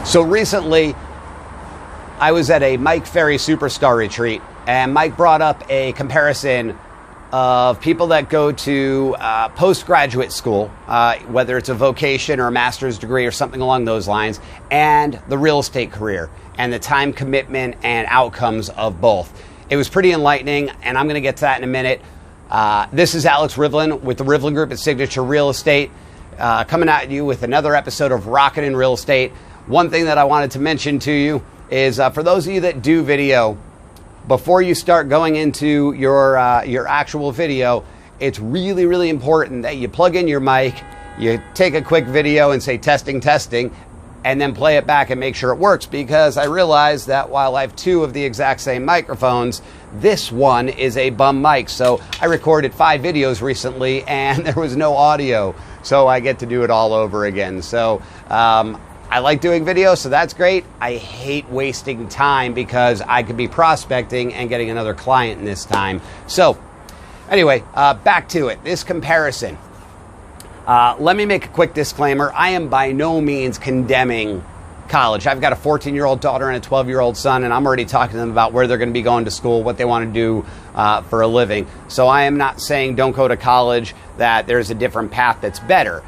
So recently, I was at a Mike Ferry Superstar Retreat, and Mike brought up a comparison of people that go to postgraduate school, whether it's a vocation or a master's degree or something along those lines, and the real estate career, and the time commitment and outcomes of both. It was pretty enlightening, and I'm going to get to that in a minute. This is Alex Rivlin with the Rivlin Group at Signature Real Estate, coming at you with another episode of Rockin' in Real Estate. One thing that I wanted to mention to you is for those of you that do video, before you start going into your actual video, it's really, really important that you plug in your mic, you take a quick video and say testing, testing, and then play it back and make sure it works, because I realized that while I have two of the exact same microphones, this one is a bum mic. So I recorded 5 videos recently and there was no audio, so I get to do it all over again. So I like doing videos, so that's great. I hate wasting time because I could be prospecting and getting another client in this time. So anyway, back to it. This comparison. Let me make a quick disclaimer. I am by no means condemning college. I've got a 14-year-old daughter and a 12-year-old son, and I'm already talking to them about where they're going to be going to school, what they want to do for a living. So I am not saying don't go to college, that there's a different path that's better.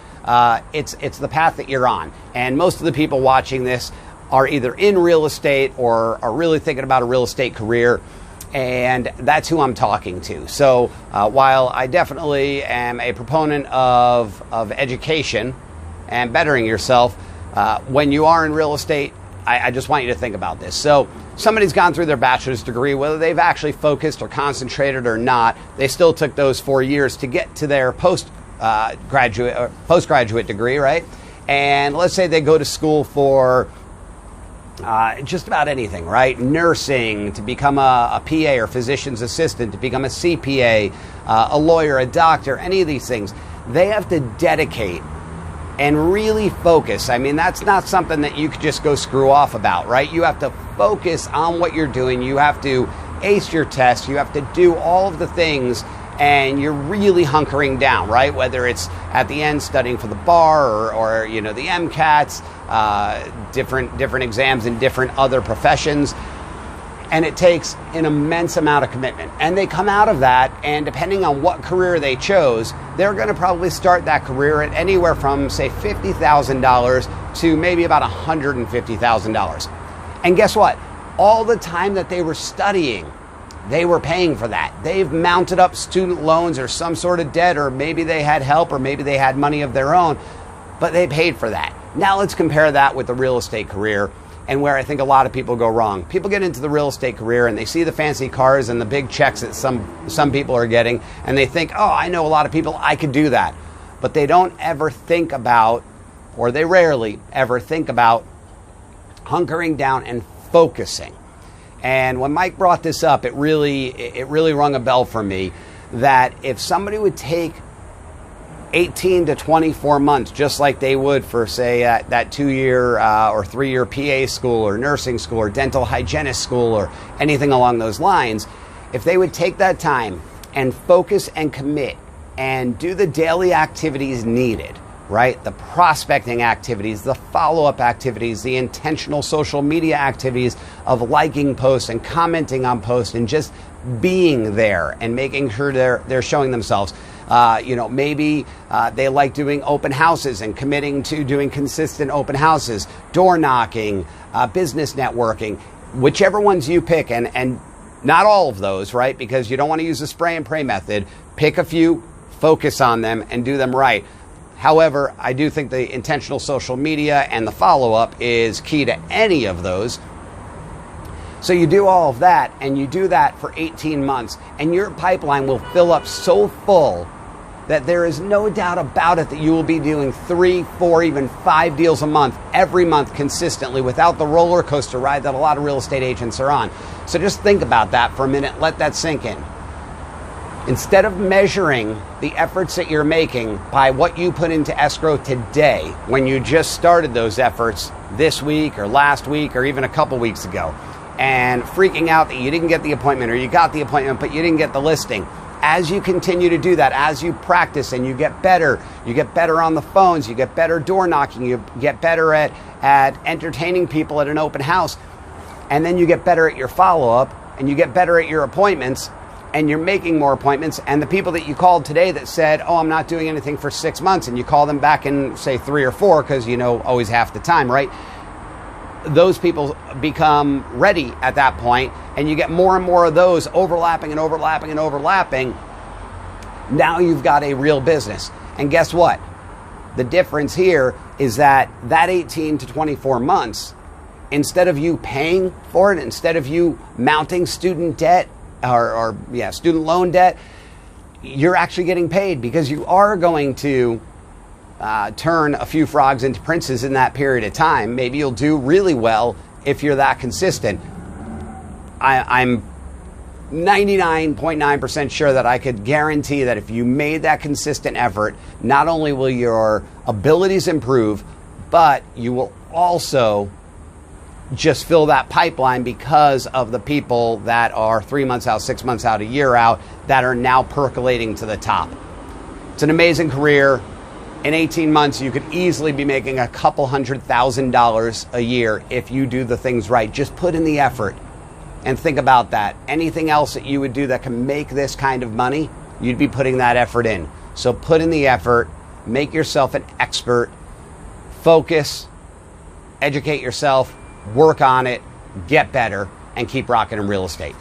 It's the path that you're on. And most of the people watching this are either in real estate or are really thinking about a real estate career. And that's who I'm talking to. So while I definitely am a proponent of education and bettering yourself, when you are in real estate, I just want you to think about this. So somebody's gone through their bachelor's degree, whether they've actually focused or concentrated or not, they still took those 4 years to get to their postgraduate degree, right? And let's say they go to school for just about anything, right? Nursing, to become a PA or physician's assistant, to become a CPA, a lawyer, a doctor, any of these things. They have to dedicate and really focus. I mean, that's not something that you could just go screw off about, right? You have to focus on what you're doing. You have to ace your tests. You have to do all of the things, and you're really hunkering down, right? Whether it's at the end studying for the bar or you know, the MCATs, different exams in different other professions. And it takes an immense amount of commitment. And they come out of that, and depending on what career they chose, they're going to probably start that career at anywhere from, say, $50,000 to maybe about $150,000. And guess what? All the time that they were studying, they were paying for that. They've mounted up student loans or some sort of debt, or maybe they had help, or maybe they had money of their own, but they paid for that. Now let's compare that with the real estate career, and where I think a lot of people go wrong. People get into the real estate career and they see the fancy cars and the big checks that some people are getting, and they think, oh, I know a lot of people, I could do that. But they don't ever think about, or they rarely ever think about, hunkering down and focusing. And when Mike brought this up, it really rung a bell for me, that if somebody would take 18 to 24 months, just like they would for, say, that 2-year or 3-year PA school or nursing school or dental hygienist school or anything along those lines, if they would take that time and focus and commit and do the daily activities needed, right? The prospecting activities, the follow-up activities, the intentional social media activities of liking posts and commenting on posts and just being there and making sure they're showing themselves. Maybe they like doing open houses and committing to doing consistent open houses, door knocking, business networking, whichever ones you pick, and not all of those, right? Because you don't want to use the spray and pray method. Pick a few, focus on them, and do them right. However, I do think the intentional social media and the follow-up is key to any of those. So you do all of that, and you do that for 18 months, and your pipeline will fill up so full that there is no doubt about it that you will be doing 3, 4, even 5 deals a month, every month consistently, without the roller coaster ride that a lot of real estate agents are on. So just think about that for a minute. Let that sink in. Instead of measuring the efforts that you're making by what you put into escrow today, when you just started those efforts this week or last week or even a couple weeks ago, and freaking out that you didn't get the appointment, or you got the appointment but you didn't get the listing, As you continue to do that, as you practice and you get better on the phones, you get better door knocking, you get better at entertaining people at an open house, and then you get better at your follow-up, and you get better at your appointments, and you're making more appointments, and the people that you called today that said, oh, I'm not doing anything for 6 months, and you call them back in, say, 3 or 4, because you know always half the time, right? Those people become ready at that point, and you get more and more of those overlapping and overlapping and overlapping. Now you've got a real business. And guess what? The difference here is that 18 to 24 months, instead of you paying for it, instead of you mounting student debt or student loan debt, you're actually getting paid, because you are going to turn a few frogs into princes in that period of time. Maybe you'll do really well if you're that consistent. I'm 99.9% sure that I could guarantee that if you made that consistent effort, not only will your abilities improve, but you will also just fill that pipeline because of the people that are 3 months out, 6 months out, a year out, that are now percolating to the top. It's an amazing career. In 18 months, you could easily be making a couple $100,000 a year if you do the things right. Just put in the effort and think about that. Anything else that you would do that can make this kind of money, you'd be putting that effort in. So put in the effort, make yourself an expert, focus, educate yourself, work on it, get better, and keep rocking in real estate.